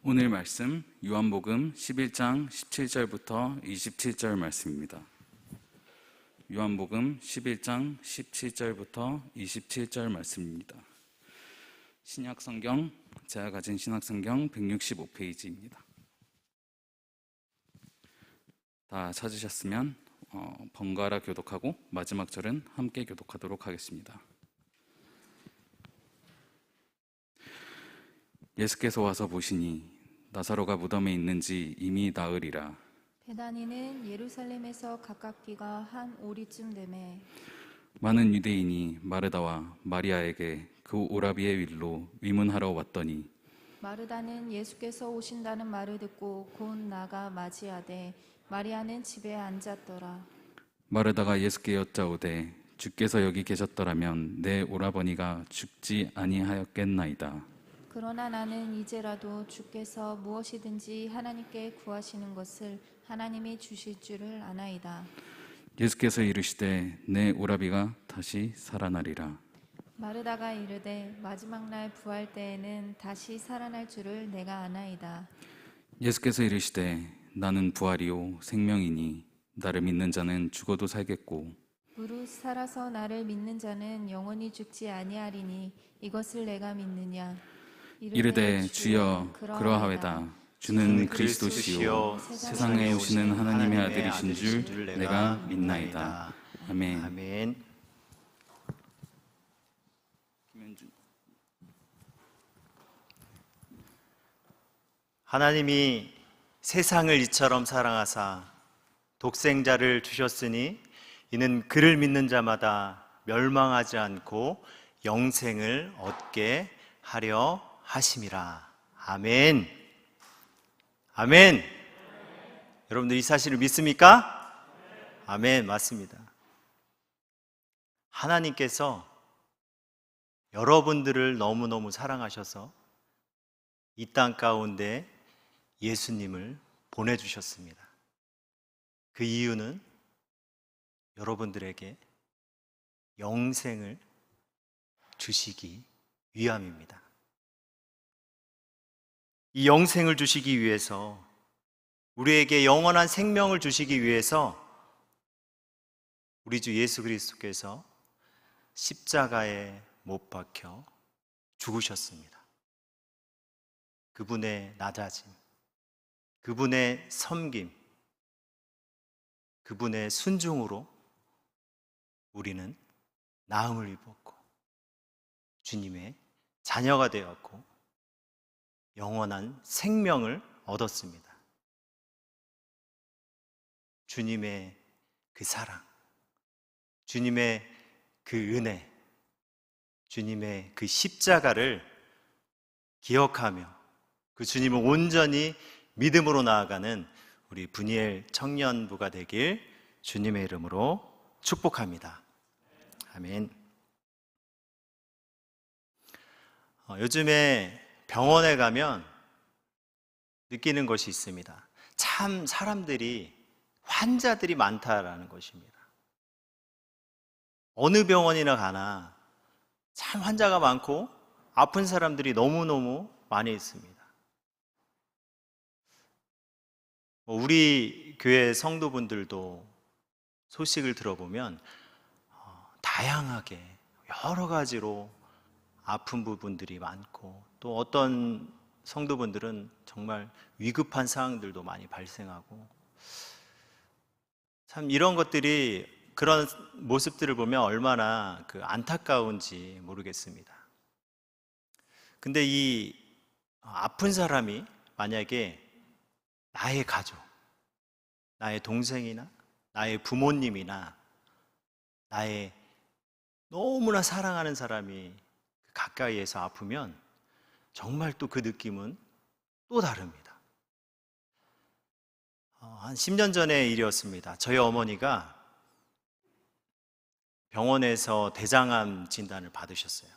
오늘 말씀 요한복음 11장 17절부터 27절 말씀입니다. 요한복음 11장 17절부터 27절 말씀입니다. 신약성경, 제가 가진 신약성경 165페이지입니다. 다 찾으셨으면 번갈아 교독하고 마지막 절은 함께 교독하도록 하겠습니다. 예수께서 와서 보시니 나사로가 무덤에 있는지 이미 나으리라. 베다니는 예루살렘에서 가깝기가 한 오리쯤 되매 많은 유대인이 마르다와 마리아에게 그 오라비의 일로 위문하러 왔더니 마르다는 예수께서 오신다는 말을 듣고 곧 나가 맞이하되 마리아는 집에 앉았더라. 마르다가 예수께 여짜오되 주께서 여기 계셨더라면 내 오라버니가 죽지 아니하였겠나이다. 그러나 나는 이제라도 주께서 무엇이든지 하나님께 구하시는 것을 하나님이 주실 줄을 아나이다. 예수께서 이르시되 내 오라비가 다시 살아나리라. 마르다가 이르되 마지막 날 부활 때에는 다시 살아날 줄을 내가 아나이다. 예수께서 이르시되 나는 부활이요 생명이니 나를 믿는 자는 죽어도 살겠고 무릇 살아서 나를 믿는 자는 영원히 죽지 아니하리니 이것을 내가 믿느냐. 이르되 주여 그러하외다. 주는 그리스도시요 세상에 오시는 하나님의 아들이신 줄 내가 믿나이다. 아멘. 아멘. 하나님이 세상을 이처럼 사랑하사 독생자를 주셨으니 이는 그를 믿는 자마다 멸망하지 않고 영생을 얻게 하려 하심이라. 아멘. 아멘. 여러분들 이 사실을 믿습니까? 아멘. 맞습니다. 하나님께서 여러분들을 너무너무 사랑하셔서 이 땅 가운데 예수님을 보내주셨습니다. 그 이유는 여러분들에게 영생을 주시기 위함입니다. 이 영생을 주시기 위해서, 우리에게 영원한 생명을 주시기 위해서 우리 주 예수 그리스도께서 십자가에 못 박혀 죽으셨습니다. 그분의 낮아짐, 그분의 섬김, 그분의 순종으로 우리는 나음을 입었고 주님의 자녀가 되었고 영원한 생명을 얻었습니다. 주님의 그 사랑, 주님의 그 은혜, 주님의 그 십자가를 기억하며 그 주님을 온전히 믿음으로 나아가는 우리 분이엘 청년부가 되길 주님의 이름으로 축복합니다. 아멘. 요즘에 병원에 가면 느끼는 것이 있습니다. 참 사람들이, 환자들이 많다라는 것입니다. 어느 병원이나 가나 참 환자가 많고 아픈 사람들이 너무너무 많이 있습니다. 우리 교회 성도분들도 소식을 들어보면 다양하게 여러 가지로 아픈 부분들이 많고, 또 어떤 성도분들은 정말 위급한 상황들도 많이 발생하고, 참 이런 것들이, 그런 모습들을 보면 얼마나 안타까운지 모르겠습니다. 근데 이 아픈 사람이 만약에 나의 가족, 나의 동생이나 나의 부모님이나 나의 너무나 사랑하는 사람이 가까이에서 아프면 정말 또 그 느낌은 또 다릅니다. 한 10년 전의 일이었습니다. 저희 어머니가 병원에서 대장암 진단을 받으셨어요.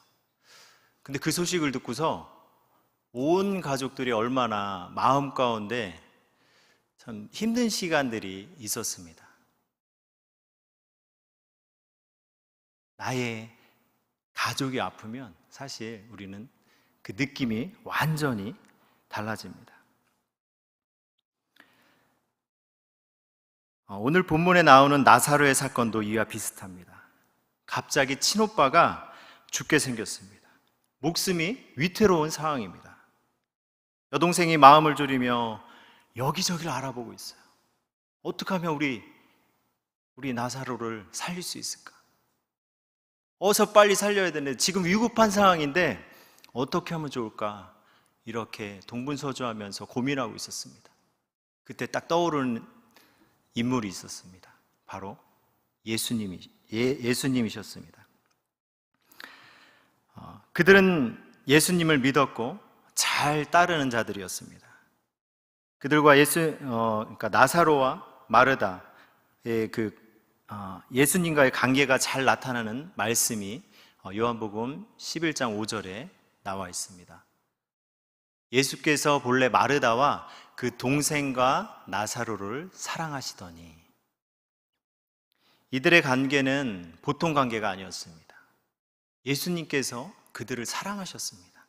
근데 그 소식을 듣고서 온 가족들이 얼마나 마음 가운데 참 힘든 시간들이 있었습니다. 나의 가족이 아프면 사실 우리는 그 느낌이 완전히 달라집니다. 오늘 본문에 나오는 나사로의 사건도 이와 비슷합니다. 갑자기 친오빠가 죽게 생겼습니다. 목숨이 위태로운 상황입니다. 여동생이 마음을 졸이며 여기저기를 알아보고 있어요. 어떻게 하면 우리 나사로를 살릴 수 있을까? 어서 빨리 살려야 되는데 지금 위급한 상황인데 어떻게 하면 좋을까? 이렇게 동분서주하면서 고민하고 있었습니다. 그때 딱 떠오르는 인물이 있었습니다. 바로 예수님이셨습니다. 그들은 예수님을 믿었고 잘 따르는 자들이었습니다. 그들과 그러니까 나사로와 마르다의 예수님과의 관계가 잘 나타나는 말씀이 요한복음 11장 5절에 나와 있습니다. 예수께서 본래 마르다와 그 동생과 나사로를 사랑하시더니, 이들의 관계는 보통 관계가 아니었습니다. 예수님께서 그들을 사랑하셨습니다.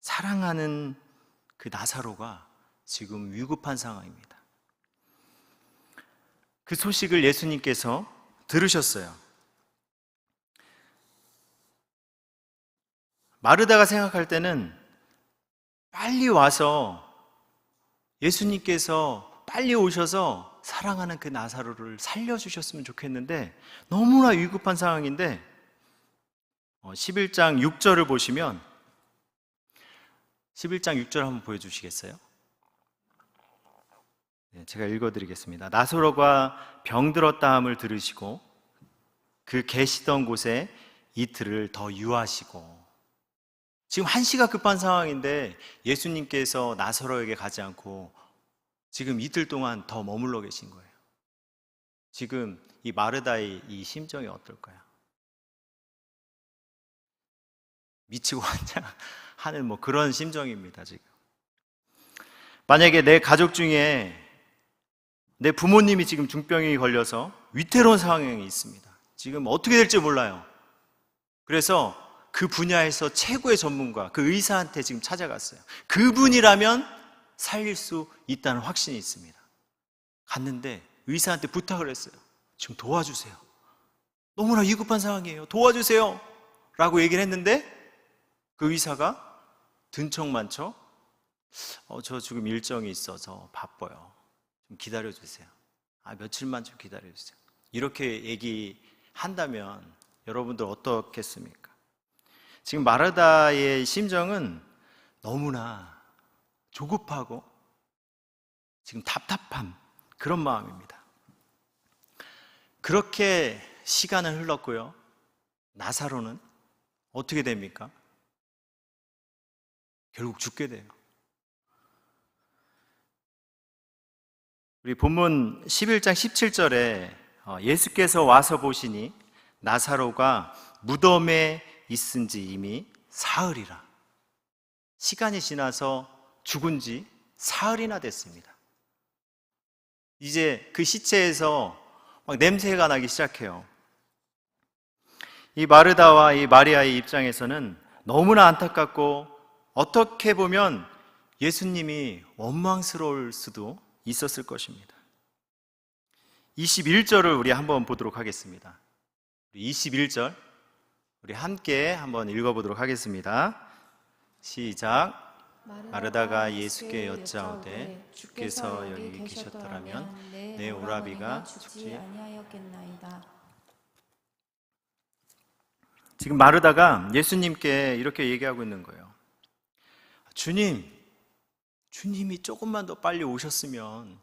사랑하는 그 나사로가 지금 위급한 상황입니다. 그 소식을 예수님께서 들으셨어요. 마르다가 생각할 때는 빨리 와서 예수님께서 빨리 오셔서 사랑하는 그 나사로를 살려주셨으면 좋겠는데 너무나 위급한 상황인데 11장 6절을 보시면 11장 6절 한번 보여주시겠어요? 네, 제가 읽어드리겠습니다. 나사로가 병들었다함을 들으시고 그 계시던 곳에 이틀을 더 유하시고, 지금 한시가 급한 상황인데 예수님께서 나사로에게 가지 않고 지금 이틀 동안 더 머물러 계신 거예요. 지금 이 마르다의 이 심정이 어떨까요? 미치고 환장하는 그런 심정입니다. 지금 만약에 내 가족 중에 내 부모님이 지금 중병이 걸려서 위태로운 상황이 있습니다. 지금 어떻게 될지 몰라요. 그래서 그 분야에서 최고의 전문가, 그 의사한테 지금 찾아갔어요. 그분이라면 살릴 수 있다는 확신이 있습니다. 갔는데 의사한테 부탁을 했어요. 좀 도와주세요. 너무나 위급한 상황이에요. 도와주세요. 라고 얘기를 했는데 그 의사가 든척만척 저 지금 일정이 있어서 바빠요. 좀 기다려주세요. 며칠만 좀 기다려주세요. 이렇게 얘기한다면 여러분들 어떻겠습니까? 지금 마르다의 심정은 너무나 조급하고 지금 답답한 그런 마음입니다. 그렇게 시간을 흘렀고요. 나사로는 어떻게 됩니까? 결국 죽게 돼요. 우리 본문 11장 17절에 예수께서 와서 보시니 나사로가 무덤에 있은 지 이미 사흘이라. 시간이 지나서 죽은 지 사흘이나 됐습니다. 이제 그 시체에서 막 냄새가 나기 시작해요. 이 마르다와 이 마리아의 입장에서는 너무나 안타깝고 어떻게 보면 예수님이 원망스러울 수도 있었을 것입니다. 21절을 우리 한번 보도록 하겠습니다. 21절 우리 함께 한번 읽어보도록 하겠습니다. 시작. 마르다가 예수께 여짜오되 주께서 여기 계셨더라면 내 오라비가 죽지 아니하였겠나이다. 지금 마르다가 예수님께 이렇게 얘기하고 있는 거예요. 주님이 조금만 더 빨리 오셨으면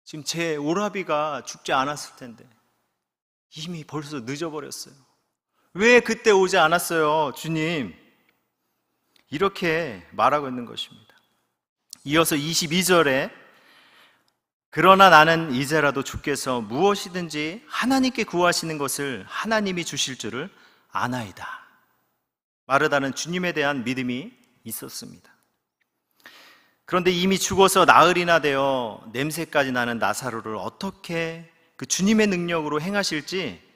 지금 제 오라비가 죽지 않았을 텐데 이미 벌써 늦어버렸어요. 왜 그때 오지 않았어요, 주님? 이렇게 말하고 있는 것입니다. 이어서 22절에 그러나 나는 이제라도 주께서 무엇이든지 하나님께 구하시는 것을 하나님이 주실 줄을 아나이다. 마르다는 주님에 대한 믿음이 있었습니다. 그런데 이미 죽어서 나흘이나 되어 냄새까지 나는 나사로를 어떻게 그 주님의 능력으로 행하실지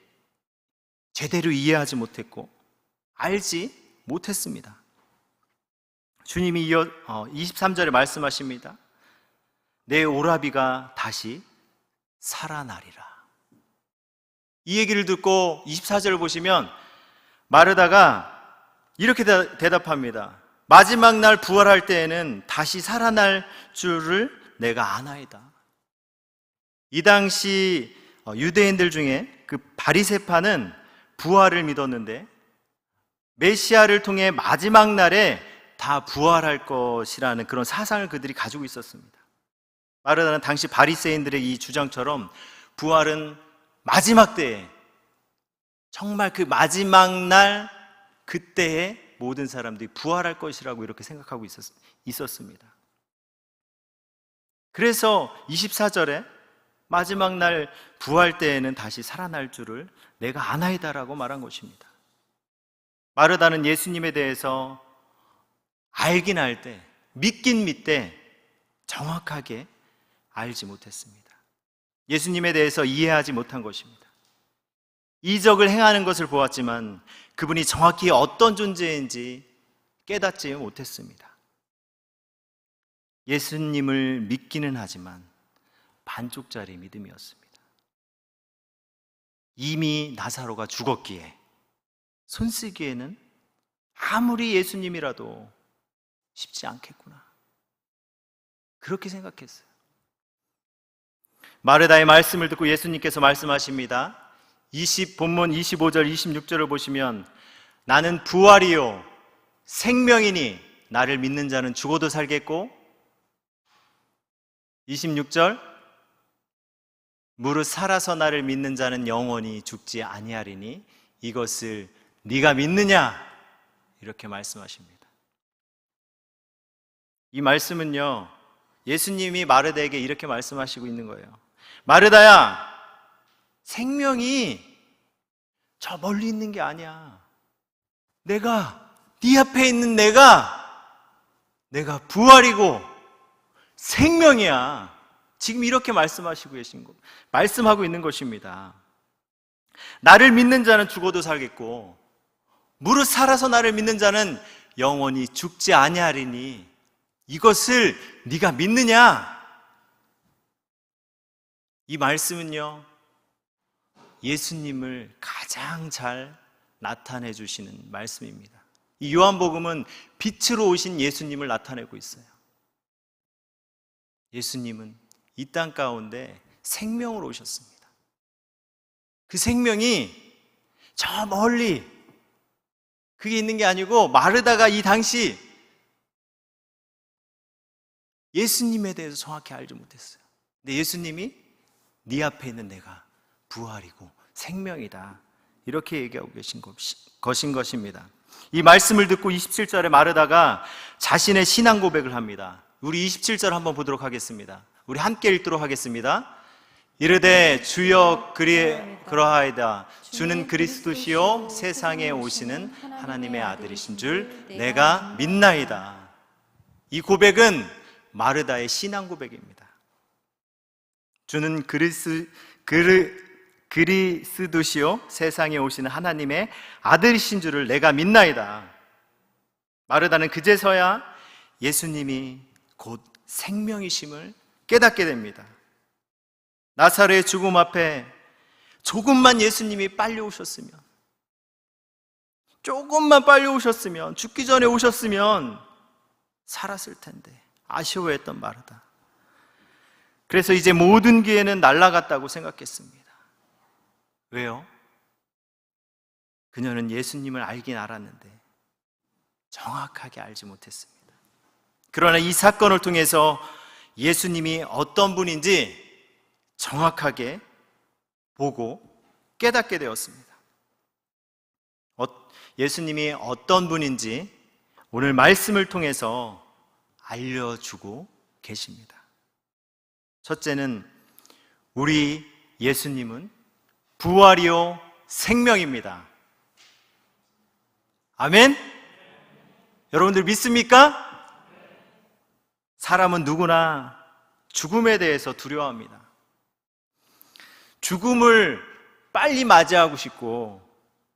제대로 이해하지 못했고 알지 못했습니다. 주님이 23절에 말씀하십니다. 내 오라비가 다시 살아나리라. 이 얘기를 듣고 24절을 보시면 마르다가 이렇게 대답합니다. 마지막 날 부활할 때에는 다시 살아날 줄을 내가 아나이다. 이 당시 유대인들 중에 그 바리새파는 부활을 믿었는데 메시아를 통해 마지막 날에 다 부활할 것이라는 그런 사상을 그들이 가지고 있었습니다. 마르다는 당시 바리새인들의 이 주장처럼 부활은 마지막 때에, 정말 그 마지막 날 그때에 모든 사람들이 부활할 것이라고 이렇게 생각하고 있었습니다. 그래서 24절에 마지막 날 부활 때에는 다시 살아날 줄을 내가 아나이다라고 말한 것입니다. 마르다는 예수님에 대해서 알긴 알 때, 믿긴 믿되 정확하게 알지 못했습니다. 예수님에 대해서 이해하지 못한 것입니다. 이적을 행하는 것을 보았지만 그분이 정확히 어떤 존재인지 깨닫지 못했습니다. 예수님을 믿기는 하지만 반쪽짜리 믿음이었습니다. 이미 나사로가 죽었기에 손쓰기에는 아무리 예수님이라도 쉽지 않겠구나, 그렇게 생각했어요. 마르다의 말씀을 듣고 예수님께서 말씀하십니다. 본문 25절 26절을 보시면 나는 부활이요 생명이니 나를 믿는 자는 죽어도 살겠고, 26절 무릇 살아서 나를 믿는 자는 영원히 죽지 아니하리니 이것을 네가 믿느냐, 이렇게 말씀하십니다. 이 말씀은요, 예수님이 마르다에게 이렇게 말씀하시고 있는 거예요. 마르다야, 생명이 저 멀리 있는 게 아니야. 네 앞에 있는 내가 부활이고 생명이야. 지금 이렇게 말씀하고 있는 것입니다. 나를 믿는 자는 죽어도 살겠고 무릇 살아서 나를 믿는 자는 영원히 죽지 아니하리니 이것을 네가 믿느냐? 이 말씀은요, 예수님을 가장 잘 나타내 주시는 말씀입니다. 이 요한복음은 빛으로 오신 예수님을 나타내고 있어요. 예수님은 이 땅 가운데 생명으로 오셨습니다. 그 생명이 저 멀리 그게 있는 게 아니고, 마르다가 이 당시 예수님에 대해서 정확히 알지 못했어요. 근데 예수님이 네 앞에 있는 내가 부활이고 생명이다, 이렇게 얘기하고 계신 것입니다. 이 말씀을 듣고 27절에 마르다가 자신의 신앙 고백을 합니다. 우리 27절 한번 보도록 하겠습니다. 우리 함께 읽도록 하겠습니다. 이르되 주여 그러하이다. 주는 그리스도시요 세상에 오시는 하나님의 아들이신 줄 내가 믿나이다. 이 고백은 마르다의 신앙 고백입니다. 주는 그리스도시요 세상에 오시는 하나님의 아들이신 줄을 내가 믿나이다. 마르다는 그제서야 예수님이 곧 생명이심을 깨닫게 됩니다. 나사로의 죽음 앞에 조금만 예수님이 빨리 오셨으면, 조금만 빨리 오셨으면, 죽기 전에 오셨으면 살았을 텐데 아쉬워했던 마르다. 그래서 이제 모든 기회는 날아갔다고 생각했습니다. 왜요? 그녀는 예수님을 알긴 알았는데 정확하게 알지 못했습니다. 그러나 이 사건을 통해서 예수님이 어떤 분인지 정확하게 보고 깨닫게 되었습니다. 예수님이 어떤 분인지 오늘 말씀을 통해서 알려주고 계십니다. 첫째는 우리 예수님은 부활이요 생명입니다. 아멘? 여러분들 믿습니까? 사람은 누구나 죽음에 대해서 두려워합니다. 죽음을 빨리 맞이하고 싶고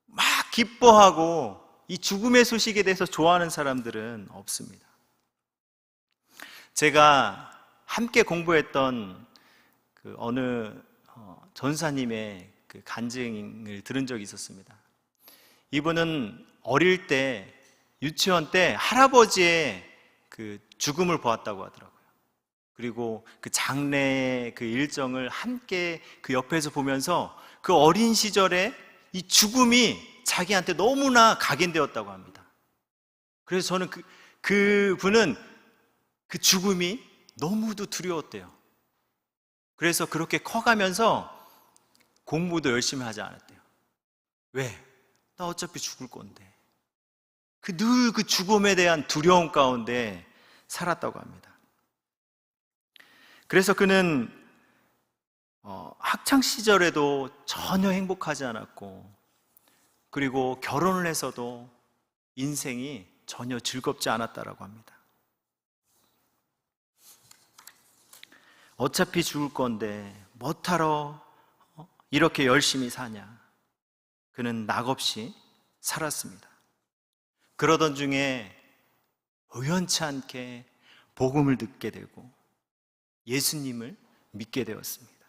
막 기뻐하고 이 죽음의 소식에 대해서 좋아하는 사람들은 없습니다. 제가 함께 공부했던 그 어느 전사님의 그 간증을 들은 적이 있었습니다. 이분은 어릴 때 유치원 때 할아버지의 그 죽음을 보았다고 하더라고요. 그리고 그 장례의 그 일정을 함께 그 옆에서 보면서 그 어린 시절에 이 죽음이 자기한테 너무나 각인되었다고 합니다. 그래서 저는 그분은 그 죽음이 너무도 두려웠대요. 그래서 그렇게 커가면서 공부도 열심히 하지 않았대요. 왜? 나 어차피 죽을 건데. 늘 그 죽음에 대한 두려움 가운데 살았다고 합니다. 그래서 그는 학창 시절에도 전혀 행복하지 않았고, 그리고 결혼을 해서도 인생이 전혀 즐겁지 않았다라고 합니다. 어차피 죽을 건데 뭐하러 이렇게 열심히 사냐. 그는 낙없이 살았습니다. 그러던 중에 우연치 않게 복음을 듣게 되고 예수님을 믿게 되었습니다.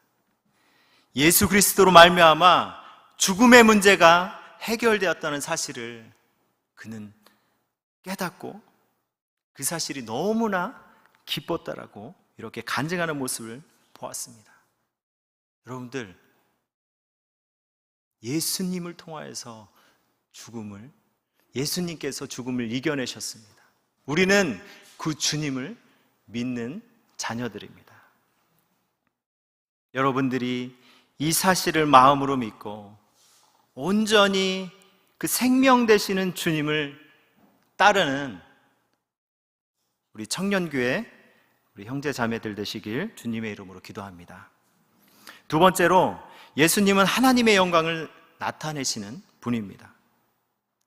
예수 그리스도로 말미암아 죽음의 문제가 해결되었다는 사실을 그는 깨닫고 그 사실이 너무나 기뻤다라고 이렇게 간증하는 모습을 보았습니다. 여러분들, 예수님을 통하여서 예수님께서 죽음을 이겨내셨습니다. 우리는 그 주님을 믿는 자녀들입니다. 여러분들이 이 사실을 마음으로 믿고 온전히 그 생명 되시는 주님을 따르는 우리 청년교회 우리 형제 자매들 되시길 주님의 이름으로 기도합니다. 두 번째로, 예수님은 하나님의 영광을 나타내시는 분입니다.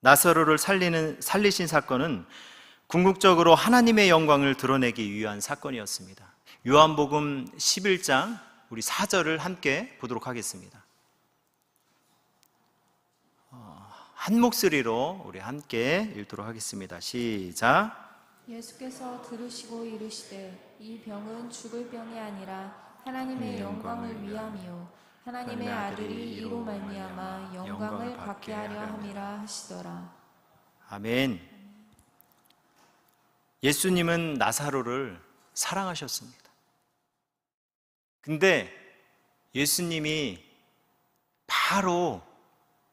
나사로를 살리신 사건은 궁극적으로 하나님의 영광을 드러내기 위한 사건이었습니다. 요한복음 11장 우리 4절을 함께 보도록 하겠습니다. 한 목소리로 우리 함께 읽도록 하겠습니다. 시작. 예수께서 들으시고 이르시되 이 병은 죽을 병이 아니라 하나님의 영광을 위함이요 하나님의 아들이 이로 말미암아 영광을 받게 하려 함이라 하시더라. 아멘. 예수님은 나사로를 사랑하셨습니다. 근데 예수님이 바로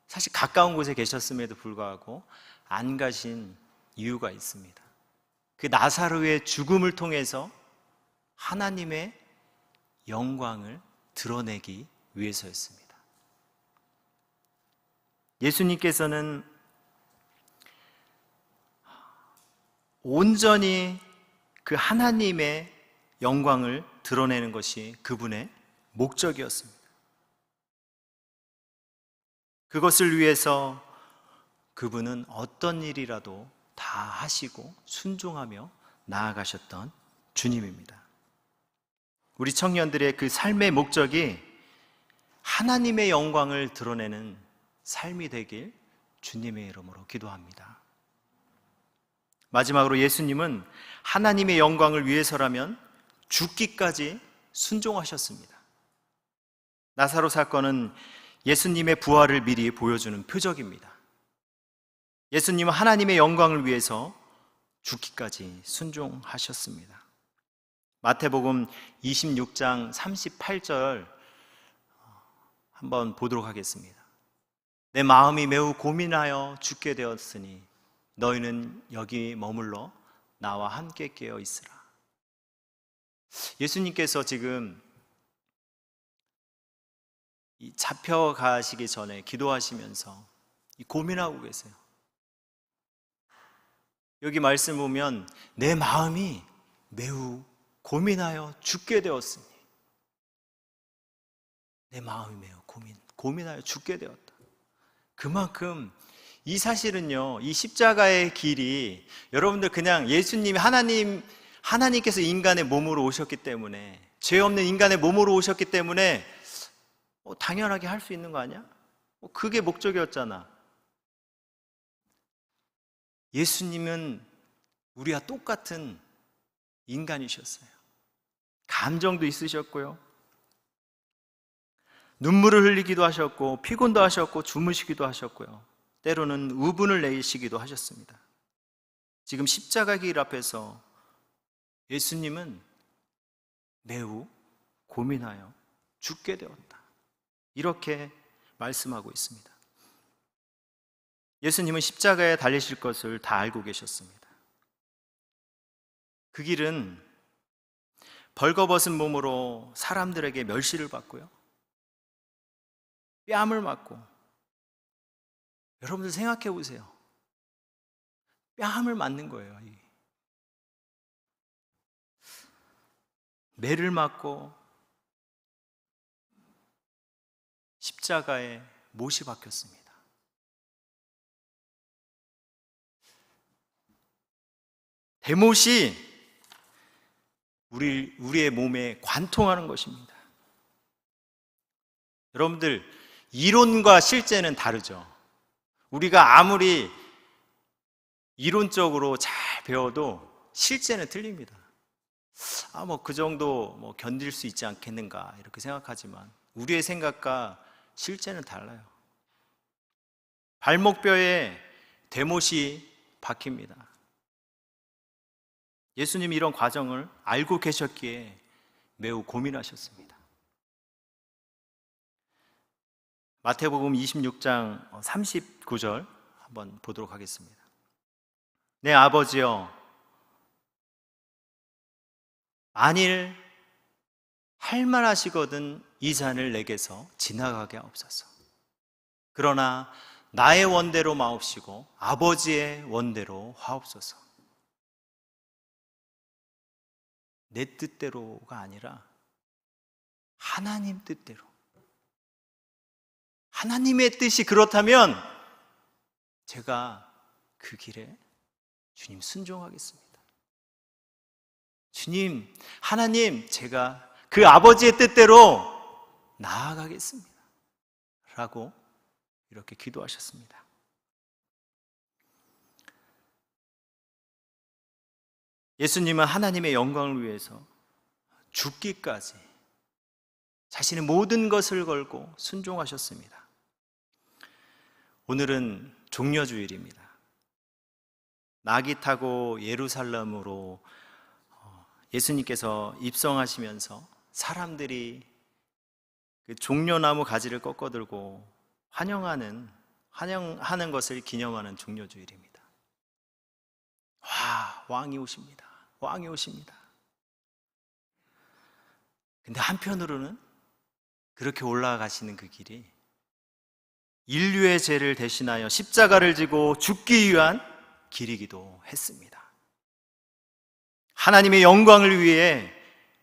사실 가까운 곳에 계셨음에도 불구하고 안 가신 이유가 있습니다. 그 나사로의 죽음을 통해서 하나님의 영광을 드러내기 위해서였습니다. 예수님께서는 온전히 그 하나님의 영광을 드러내는 것이 그분의 목적이었습니다. 그것을 위해서 그분은 어떤 일이라도 다 하시고 순종하며 나아가셨던 주님입니다. 우리 청년들의 그 삶의 목적이 하나님의 영광을 드러내는 삶이 되길 주님의 이름으로 기도합니다. 마지막으로, 예수님은 하나님의 영광을 위해서라면 죽기까지 순종하셨습니다. 나사로 사건은 예수님의 부활을 미리 보여주는 표적입니다. 예수님은 하나님의 영광을 위해서 죽기까지 순종하셨습니다. 마태복음 26장 38절 한번 보도록 하겠습니다. 내 마음이 매우 고민하여 죽게 되었으니 너희는 여기 머물러 나와 함께 깨어 있으라. 예수님께서 지금 잡혀가시기 전에 기도하시면서 고민하고 계세요. 여기 말씀 보면 내 마음이 매우 고민하여 죽게 되었으니, 내 마음이 매우 고민하여 죽게 되었다. 그만큼 이 사실은요, 이 십자가의 길이 여러분들 그냥 예수님이 하나님께서 인간의 몸으로 오셨기 때문에, 죄 없는 인간의 몸으로 오셨기 때문에 당연하게 할 수 있는 거 아니야? 그게 목적이었잖아. 예수님은 우리와 똑같은 인간이셨어요. 감정도 있으셨고요. 눈물을 흘리기도 하셨고, 피곤도 하셨고, 주무시기도 하셨고요. 때로는 우분을 내시기도 하셨습니다. 지금 십자가 길 앞에서 예수님은 매우 고민하여 죽게 되었다, 이렇게 말씀하고 있습니다. 예수님은 십자가에 달리실 것을 다 알고 계셨습니다. 그 길은 벌거벗은 몸으로 사람들에게 멸시를 받고요, 뺨을 맞고, 여러분들 생각해 보세요. 뺨을 맞는 거예요. 매를 맞고 십자가에 못이 박혔습니다. 대못이 우리의 몸에 관통하는 것입니다. 여러분들, 이론과 실제는 다르죠. 우리가 아무리 이론적으로 잘 배워도 실제는 틀립니다. 그 정도 견딜 수 있지 않겠는가, 이렇게 생각하지만 우리의 생각과 실제는 달라요. 발목뼈에 대못이 박힙니다. 예수님이 이런 과정을 알고 계셨기에 매우 고민하셨습니다. 마태복음 26장 39절 한번 보도록 하겠습니다. 내 아버지여, 만일 할만하시거든 이 잔을 내게서 지나가게 하옵소서. 그러나 나의 원대로 마옵시고 아버지의 원대로 하옵소서. 내 뜻대로가 아니라 하나님 뜻대로. 하나님의 뜻이 그렇다면 제가 그 길에 주님 순종하겠습니다. 주님, 하나님, 제가 그 아버지의 뜻대로 나아가겠습니다, 라고 이렇게 기도하셨습니다. 예수님은 하나님의 영광을 위해서 죽기까지 자신의 모든 것을 걸고 순종하셨습니다. 오늘은 종려주일입니다. 낙이 타고 예루살렘으로 예수님께서 입성하시면서 사람들이 그 종려나무 가지를 꺾어들고 환영하는 것을 기념하는 종려주일입니다. 와, 왕이 오십니다. 왕이 오십니다. 근데 한편으로는 그렇게 올라가시는 그 길이 인류의 죄를 대신하여 십자가를 지고 죽기 위한 길이기도 했습니다. 하나님의 영광을 위해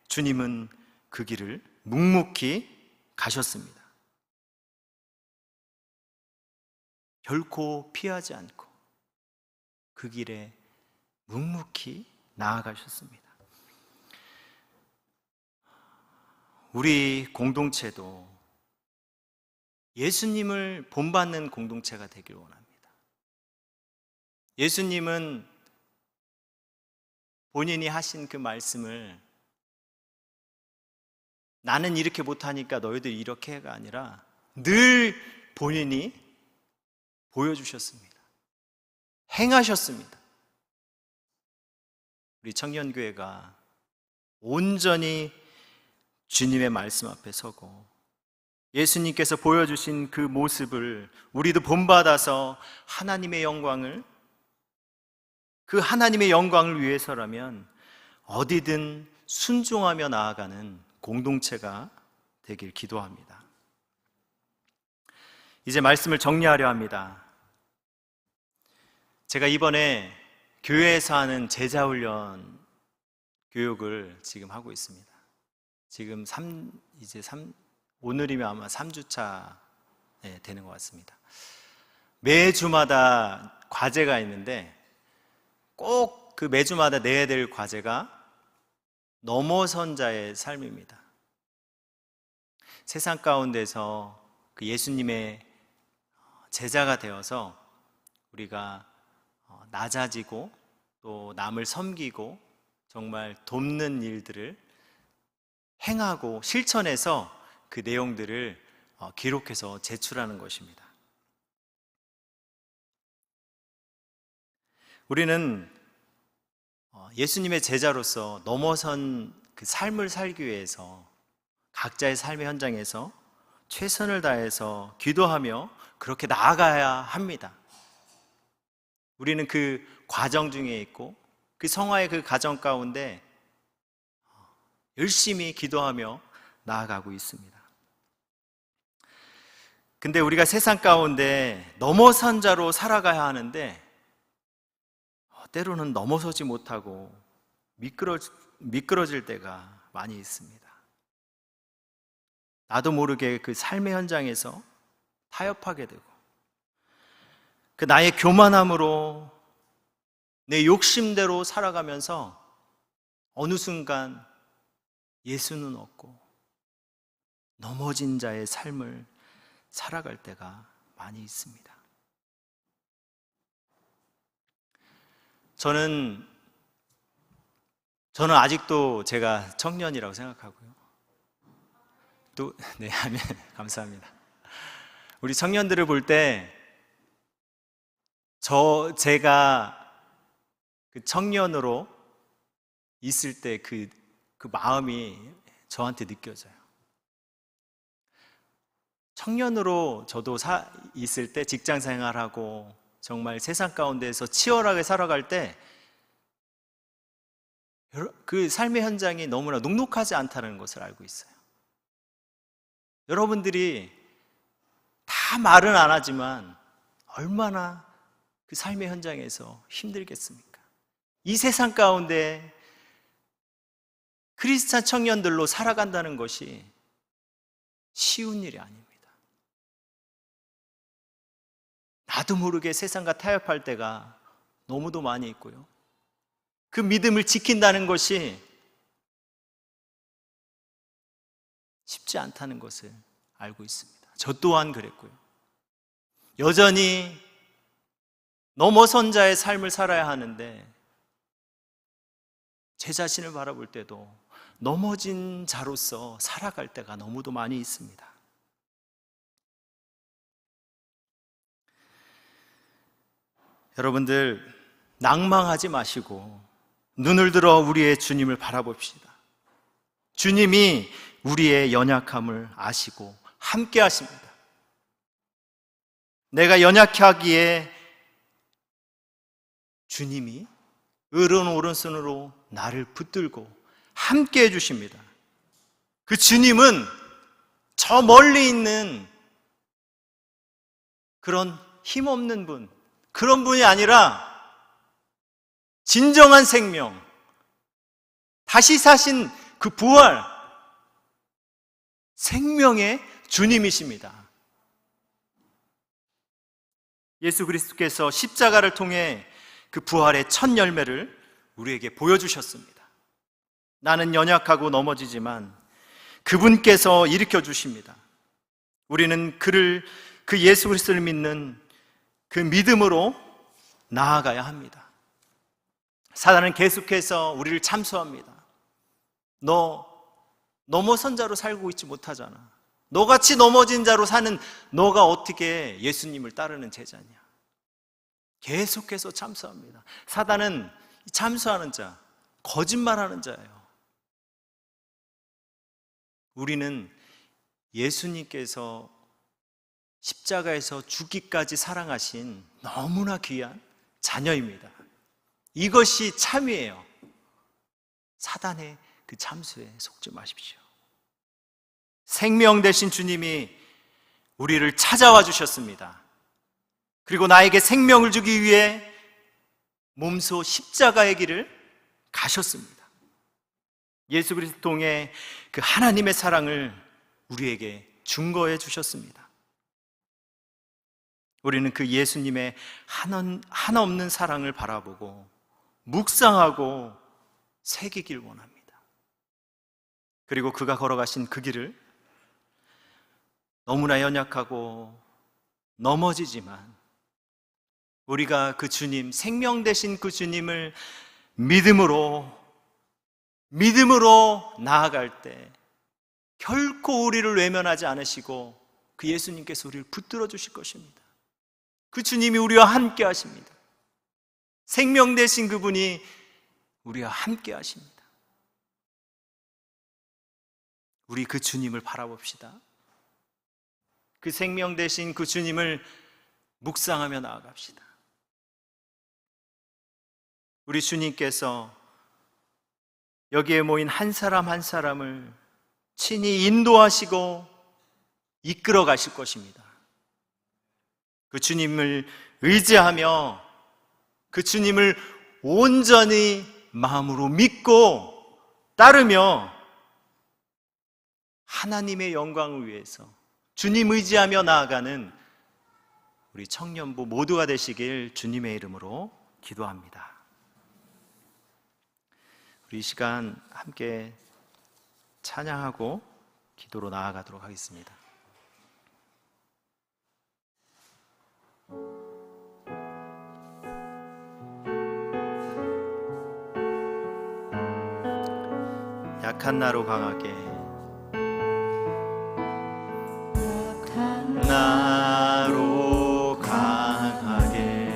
주님은 그 길을 묵묵히 가셨습니다. 결코 피하지 않고 그 길에 묵묵히 나아가셨습니다. 우리 공동체도 예수님을 본받는 공동체가 되길 원합니다. 예수님은 본인이 하신 그 말씀을 나는 이렇게 못하니까 너희들 이렇게 해가 아니라 늘 본인이 보여주셨습니다. 행하셨습니다. 우리 청년교회가 온전히 주님의 말씀 앞에 서고 예수님께서 보여주신 그 모습을 우리도 본받아서 그 하나님의 영광을 위해서라면 어디든 순종하며 나아가는 공동체가 되길 기도합니다. 이제 말씀을 정리하려 합니다. 제가 이번에 교회에서 하는 제자훈련 교육을 지금 하고 있습니다. 지금 오늘이면 아마 3주차 되는 것 같습니다. 매주마다 과제가 있는데 꼭 그 매주마다 내야 될 과제가 넘어선 자의 삶입니다. 세상 가운데서 그 예수님의 제자가 되어서 우리가 낮아지고 또 남을 섬기고 정말 돕는 일들을 행하고 실천해서 그 내용들을 기록해서 제출하는 것입니다. 우리는 예수님의 제자로서 넘어선 그 삶을 살기 위해서 각자의 삶의 현장에서 최선을 다해서 기도하며 그렇게 나아가야 합니다. 우리는 그 과정 중에 있고 그 성화의 그 과정 가운데 열심히 기도하며 나아가고 있습니다. 근데 우리가 세상 가운데 넘어선 자로 살아가야 하는데 때로는 넘어서지 못하고 미끄러질 때가 많이 있습니다. 나도 모르게 그 삶의 현장에서 타협하게 되고 그 나의 교만함으로 내 욕심대로 살아가면서 어느 순간 예수는 없고 넘어진 자의 삶을 살아갈 때가 많이 있습니다. 저는 아직도 제가 청년이라고 생각하고요. 또, 네, 아멘. 감사합니다. 우리 청년들을 볼 때, 제가 그 청년으로 있을 때 그 마음이 저한테 느껴져요. 청년으로 저도 있을 때 직장 생활하고 정말 세상 가운데에서 치열하게 살아갈 때 그 삶의 현장이 너무나 녹록하지 않다는 것을 알고 있어요. 여러분들이 다 말은 안 하지만 얼마나 그 삶의 현장에서 힘들겠습니까? 이 세상 가운데 크리스찬 청년들로 살아간다는 것이 쉬운 일이 아닙니다. 나도 모르게 세상과 타협할 때가 너무도 많이 있고요. 그 믿음을 지킨다는 것이 쉽지 않다는 것을 알고 있습니다. 저 또한 그랬고요. 여전히 넘어선 자의 삶을 살아야 하는데 제 자신을 바라볼 때도 넘어진 자로서 살아갈 때가 너무도 많이 있습니다. 여러분들 낭망하지 마시고 눈을 들어 우리의 주님을 바라봅시다. 주님이 우리의 연약함을 아시고 함께 하십니다. 내가 연약하기에 주님이 오른손으로 나를 붙들고 함께 해주십니다. 그 주님은 저 멀리 있는 그런 힘없는 분, 그런 분이 아니라 진정한 생명, 다시 사신 그 부활, 생명의 주님이십니다. 예수 그리스도께서 십자가를 통해 그 부활의 첫 열매를 우리에게 보여주셨습니다. 나는 연약하고 넘어지지만 그분께서 일으켜 주십니다. 우리는 그 예수 그리스도를 믿는 그 믿음으로 나아가야 합니다. 사단은 계속해서 우리를 참소합니다. 너 넘어선 자로 살고 있지 못하잖아. 너같이 넘어진 자로 사는 너가 어떻게 예수님을 따르는 제자냐. 계속해서 참소합니다. 사단은 참소하는 자, 거짓말하는 자예요. 우리는 예수님께서 십자가에서 죽기까지 사랑하신 너무나 귀한 자녀입니다. 이것이 참이에요. 사단의 그 참수에 속지 마십시오. 생명 되신 주님이 우리를 찾아와 주셨습니다. 그리고 나에게 생명을 주기 위해 몸소 십자가의 길을 가셨습니다. 예수 그리스도 통해 그 하나님의 사랑을 우리에게 증거해 주셨습니다. 우리는 그 예수님의 하나 없는 사랑을 바라보고 묵상하고 새기길 원합니다. 그리고 그가 걸어가신 그 길을 너무나 연약하고 넘어지지만 우리가 그 주님, 생명 되신 그 주님을 믿음으로 나아갈 때 결코 우리를 외면하지 않으시고 그 예수님께서 우리를 붙들어 주실 것입니다. 그 주님이 우리와 함께 하십니다. 생명 되신 그분이 우리와 함께 하십니다. 우리 그 주님을 바라봅시다. 그 생명 되신 그 주님을 묵상하며 나아갑시다. 우리 주님께서 여기에 모인 한 사람 한 사람을 친히 인도하시고 이끌어 가실 것입니다. 그 주님을 의지하며 그 주님을 온전히 마음으로 믿고 따르며 하나님의 영광을 위해서 주님 의지하며 나아가는 우리 청년부 모두가 되시길 주님의 이름으로 기도합니다. 우리 이 시간 함께 찬양하고 기도로 나아가도록 하겠습니다. 약한 나로 강하게, 나로 강하게,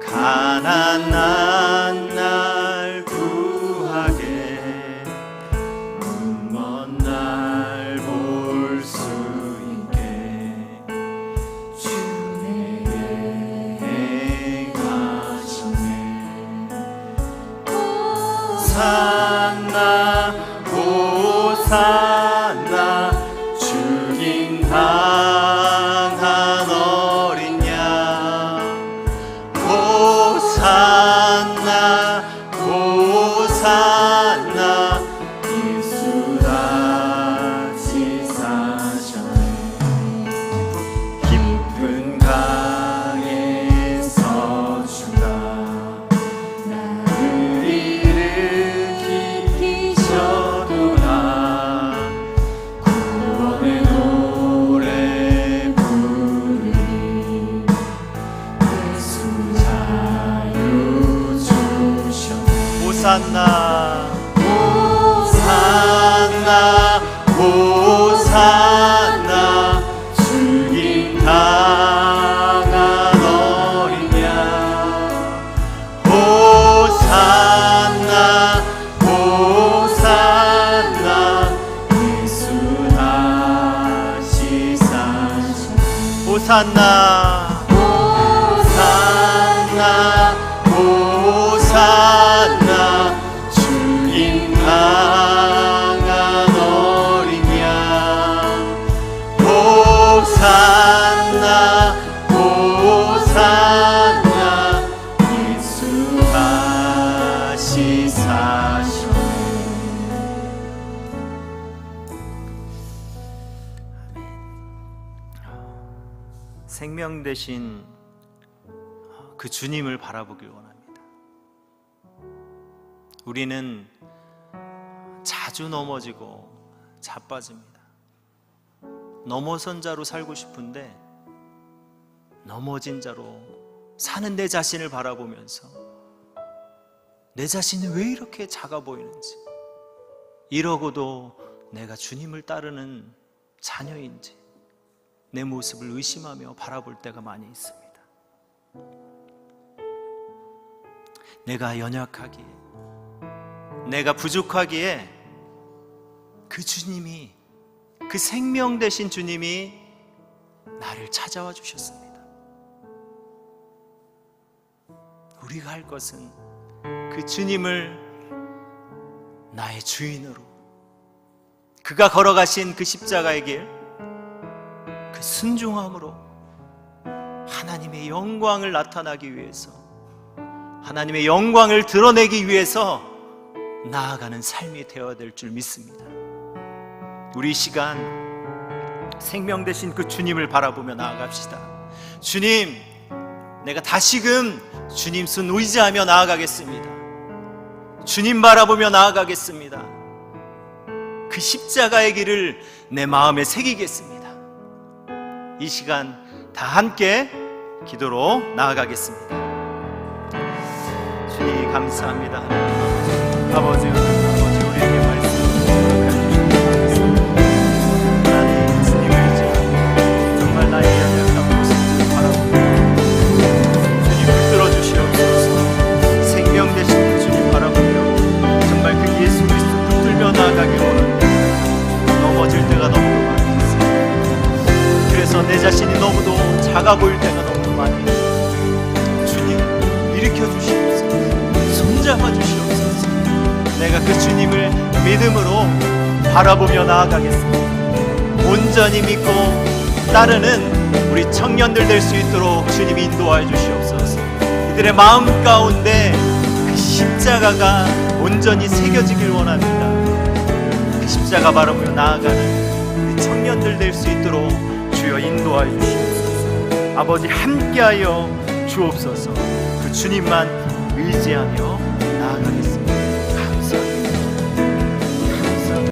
가난한 날 구하게, 눈먼 날 볼 수 있게 주 내게 행하시네. 호산나 호산나 죽임 당한 어린 양, 호산나 호산나 예수 다시 사셨네. 깊은 강에서 주가 나를 일으키셨도다. 구원의 노래 부르리. 예수 자유 주셨네. 호산나 호산나 호산나 죽임 당한 어린 양, 호산나 호산나 예수 다시 사셨네. 호산나 호산나 호산나 죽임 당한 어린 양, 호산나 호산나 예수 다시 사셨네. 생명 되신 그 주님을 바라보길 원합니다. 우리는 자주 넘어지고 자빠집니다. 넘어선 자로 살고 싶은데 넘어진 자로 사는 내 자신을 바라보면서 내 자신이 왜 이렇게 작아 보이는지, 이러고도 내가 주님을 따르는 자녀인지 내 모습을 의심하며 바라볼 때가 많이 있습니다. 내가 연약하기에, 내가 부족하기에 그 주님이, 그 생명 되신 주님이 나를 찾아와 주셨습니다. 우리가 할 것은 그 주님을 나의 주인으로, 그가 걸어가신 그 십자가의 길, 그 순종함으로 하나님의 영광을 나타나기 위해서, 하나님의 영광을 드러내기 위해서 나아가는 삶이 되어야 될 줄 믿습니다. 우리 이 시간 생명 되신 그 주님을 바라보며 나아갑시다. 주님, 내가 다시금 주님 손 의지하며 나아가겠습니다. 주님 바라보며 나아가겠습니다. 그 십자가의 길을 내 마음에 새기겠습니다. 이 시간 다 함께 기도로 나아가겠습니다. 주님 감사합니다. 아버지 우리에게 말씀 제가 그 주님을 믿음으로 바라보며 나아가겠습니다. 온전히 믿고 따르는 우리 청년들 될 수 있도록 주님이 인도하여 주시옵소서. 이들의 마음 가운데 그 십자가가 온전히 새겨지길 원합니다. 그 십자가 바라보며 나아가는 우리 청년들 될 수 있도록 주여 인도하여 주시옵소서. 아버지 함께하여 주옵소서. 그 주님만 의지하며